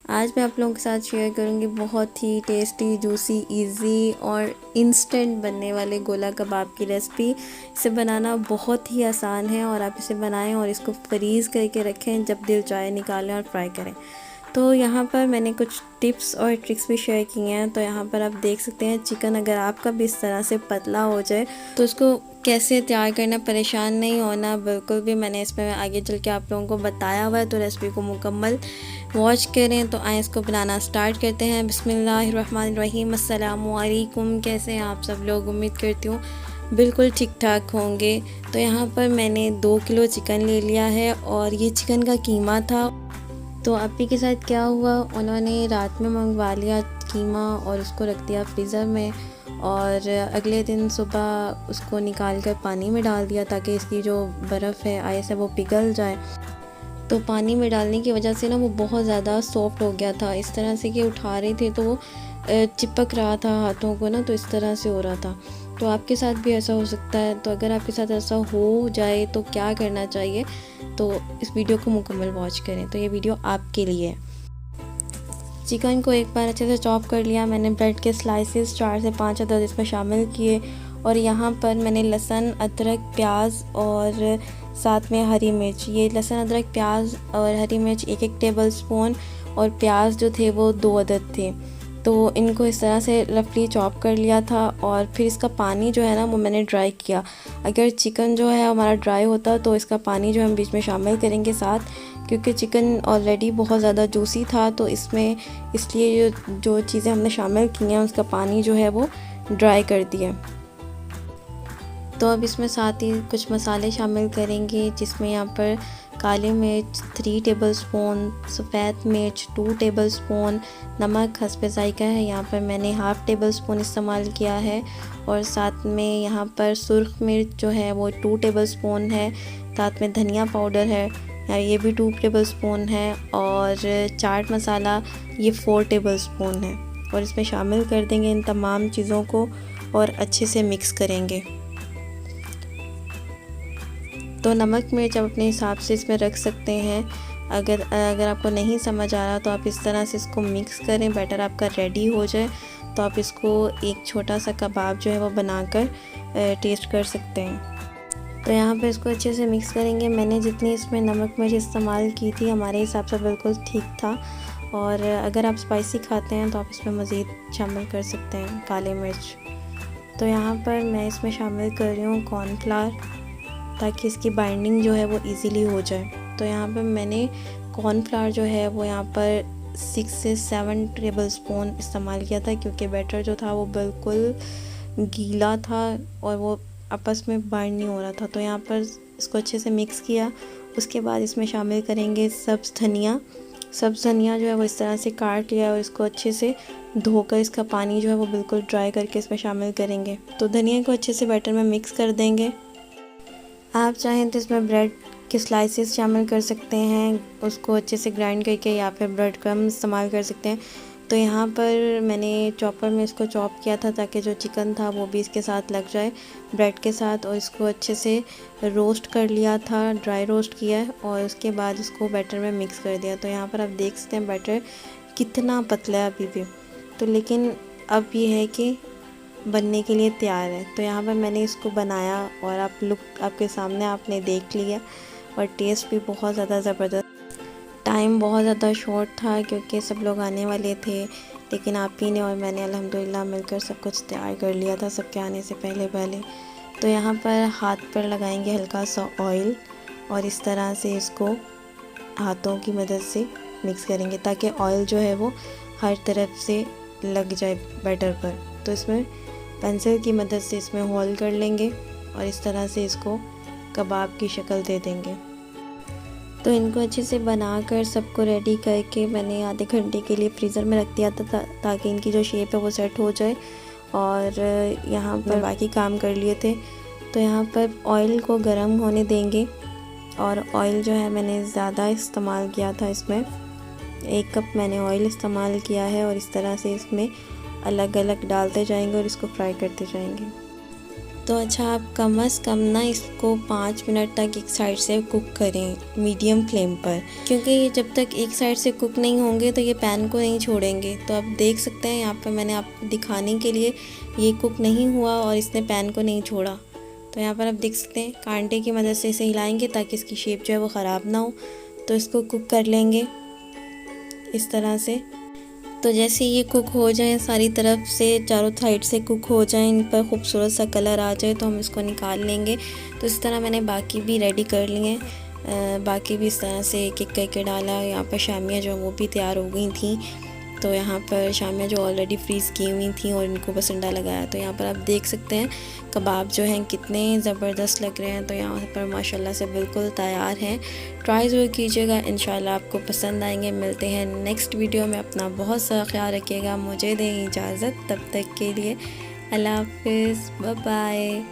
आज मैं आप लोगों के साथ शेयर करूंगी बहुत ही टेस्टी, जूसी, इजी और इंस्टेंट बनने वाले गोला कबाब की रेसिपी। इसे बनाना बहुत ही आसान है और आप इसे बनाएं और इसको फ्रीज़ करके रखें, जब दिल चाहे निकालें और फ्राई करें। तो यहाँ पर मैंने कुछ टिप्स और ट्रिक्स भी शेयर किए हैं। तो यहाँ पर आप देख सकते हैं चिकन अगर आपका भी इस तरह से पतला हो जाए तो उसको कैसे तैयार करना, परेशान नहीं होना बिल्कुल भी। मैंने इसमें आगे चल के आप लोगों को बताया हुआ है, तो रेसिपी को मुकम्मल वॉच करें। तो आए इसको बनाना स्टार्ट करते हैं। बिस्मिल्लाहिर्रहमानिर्रहीम। अस्सलामुअलैकुम। कैसे हैं आप सब लोग? उम्मीद करती हूँ बिल्कुल ठीक ठाक होंगे। तो यहाँ पर मैंने 2 किलो चिकन ले लिया है और ये चिकन का कीमा था। तो अप्पी के साथ क्या हुआ, उन्होंने रात में मंगवा लिया कीमा और उसको रख दिया फ्रीज़र में, और अगले दिन सुबह उसको निकाल कर पानी में डाल दिया ताकि इसकी जो बर्फ़ है आइस है वो पिघल जाए। तो पानी में डालने की वजह से ना वो बहुत ज़्यादा सॉफ्ट हो गया था, इस तरह से कि उठा रहे थे तो वो चिपक रहा था हाथों को ना, तो इस तरह से हो रहा था। तो आपके साथ भी ऐसा हो सकता है। तो अगर आपके साथ ऐसा हो जाए तो क्या करना चाहिए, तो इस वीडियो को मुकम्मल वॉच करें। तो ये वीडियो आपके लिए है। चिकन को एक बार अच्छे से चॉप कर लिया मैंने। ब्रेड के स्लाइसेस 4 से 5 अदद इसमें शामिल किए, और यहाँ पर मैंने लहसुन, अदरक, प्याज और साथ में हरी मिर्च, ये लहसुन, अदरक, प्याज और हरी मिर्च 1-1 टेबल स्पून, और प्याज जो थे वो 2 अदद थे। तो इनको इस तरह से रफली चॉप कर लिया था, और फिर इसका पानी जो है ना वो मैंने ड्राई किया। अगर चिकन जो है हमारा ड्राई होता तो इसका पानी जो हम बीच में शामिल करेंगे साथ, क्योंकि चिकन ऑलरेडी बहुत ज़्यादा जूसी था, तो इसमें इसलिए जो चीज़ें हमने शामिल की हैं उसका पानी जो है वो ड्राई कर दिया। तो अब इसमें साथ ही कुछ मसाले शामिल करेंगे, जिसमें यहाँ पर काली मिर्च 3 टेबलस्पून, सफ़ेद मिर्च 2 टेबलस्पून, नमक हस्बे ज़ायक़ा है, यहाँ पर मैंने हाफ़ टेबल स्पून इस्तेमाल किया है, और साथ में यहाँ पर सुर्ख मिर्च जो है वो 2 टेबलस्पून है, साथ में धनिया पाउडर है ये भी 2 टेबलस्पून है, और चाट मसाला ये 4 टेबलस्पून है। और इसमें शामिल कर देंगे इन तमाम चीज़ों को और अच्छे से मिक्स करेंगे। तो नमक मिर्च आप अपने हिसाब से इसमें रख सकते हैं। अगर आपको नहीं समझ आ रहा तो आप इस तरह से इसको मिक्स करें, बैटर आपका रेडी हो जाए तो आप इसको एक छोटा सा कबाब जो है वो बनाकर टेस्ट कर सकते हैं। तो यहाँ पे इसको अच्छे से मिक्स करेंगे। मैंने जितनी इसमें नमक मिर्च इस्तेमाल की थी हमारे हिसाब से बिल्कुल ठीक था, और अगर आप स्पाइसी खाते हैं तो आप इसमें मज़ीद शामिल कर सकते हैं काले मिर्च। तो यहाँ पर मैं इसमें शामिल कर रही हूँ कॉर्नफ्लावर, ताकि इसकी बाइंडिंग जो है वो इजीली हो जाए। तो यहाँ पर मैंने कॉर्नफ्लावर जो है वो यहाँ पर 6 से 7 टेबलस्पून इस्तेमाल किया था, क्योंकि बैटर जो था वो बिल्कुल गीला था और वो आपस में बाइंड नहीं हो रहा था। तो यहाँ पर इसको अच्छे से मिक्स किया। उसके बाद इसमें शामिल करेंगे सब्ज़ धनिया जो है वो इस तरह से काट लिया, और इसको अच्छे से धोकर इसका पानी जो है वो बिल्कुल ड्राई करके इसमें शामिल करेंगे। तो धनिया को अच्छे से बैटर में मिक्स कर देंगे। आप चाहें तो इसमें ब्रेड के स्लाइसेस शामिल कर सकते हैं, उसको अच्छे से ग्राइंड करके, या फिर ब्रेड क्रम्ब इस्तेमाल कर सकते हैं। तो यहाँ पर मैंने चॉपर में इसको चॉप किया था ताकि जो चिकन था वो भी इसके साथ लग जाए ब्रेड के साथ, और इसको अच्छे से रोस्ट कर लिया था, ड्राई रोस्ट किया है, और उसके बाद इसको बैटर में मिक्स कर दिया। तो यहाँ पर आप देख सकते हैं बैटर कितना पतला है अभी भी, तो लेकिन अब ये है कि बनने के लिए तैयार है। तो यहाँ पर मैंने इसको बनाया और आपके सामने आपने देख लिया, और टेस्ट भी बहुत ज़्यादा ज़बरदस्त। टाइम बहुत ज़्यादा शॉर्ट था क्योंकि सब लोग आने वाले थे, लेकिन आप ही ने और मैंने अल्हम्दुलिल्लाह मिलकर सब कुछ तैयार कर लिया था सबके आने से पहले। तो यहाँ पर हाथ पर लगाएंगे हल्का सा ऑयल, और इस तरह से इसको हाथों की मदद से मिक्स करेंगे ताकि ऑयल जो है वो हर तरफ से लग जाए बैटर पर। तो इसमें पेंसिल की मदद से इसमें होल कर लेंगे और इस तरह से इसको कबाब की शक्ल दे देंगे। तो इनको अच्छे से बनाकर सबको रेडी करके मैंने आधे घंटे के लिए फ्रीज़र में रख दिया था ताकि इनकी जो शेप है वो सेट हो जाए, और यहाँ पर बाकी काम कर लिए थे। तो यहाँ पर ऑयल को गर्म होने देंगे, और ऑयल जो है मैंने ज़्यादा इस्तेमाल किया था, इसमें 1 कप मैंने ऑयल इस्तेमाल किया है, और इस तरह से इसमें अलग अलग डालते जाएंगे और इसको फ्राई करते जाएंगे। तो अच्छा, आप कम से कम ना इसको 5 मिनट तक एक साइड से कुक करें मीडियम फ्लेम पर, क्योंकि ये जब तक एक साइड से कुक नहीं होंगे तो ये पैन को नहीं छोड़ेंगे। तो आप देख सकते हैं यहाँ पर मैंने आपको दिखाने के लिए ये कुक नहीं हुआ और इसने पैन को नहीं छोड़ा। तो यहाँ पर आप देख सकते हैं कांटे की मदद से इसे हिलाएंगे ताकि इसकी शेप जो है वो ख़राब ना हो। तो इसको कुक कर लेंगे इस तरह से। तो जैसे ये कुक हो जाए, सारी तरफ से चारों साइड से कुक हो जाए, इन पर खूबसूरत सा कलर आ जाए, तो हम इसको निकाल लेंगे। तो इस तरह मैंने बाकी भी रेडी कर लिए, बाकी भी इस तरह से एक एक करके डाला। यहाँ पर शामियाँ जो वो भी तैयार हो गई थी। तो यहाँ पर शामियाँ जो ऑलरेडी फ्रीज़ की हुई थी और इनको बस अंडा लगाया। तो यहाँ पर आप देख सकते हैं कबाब जो हैं कितने ज़बरदस्त लग रहे हैं। तो यहाँ पर माशाल्लाह से बिल्कुल तैयार हैं। ट्राई ज़रूर कीजिएगा, इंशाल्लाह आपको पसंद आएंगे। मिलते हैं नेक्स्ट वीडियो में। अपना बहुत सारा ख्याल रखिएगा। मुझे दें इजाज़त, तब तक के लिए अल्लाह हाफ़िज़, बाय बाय।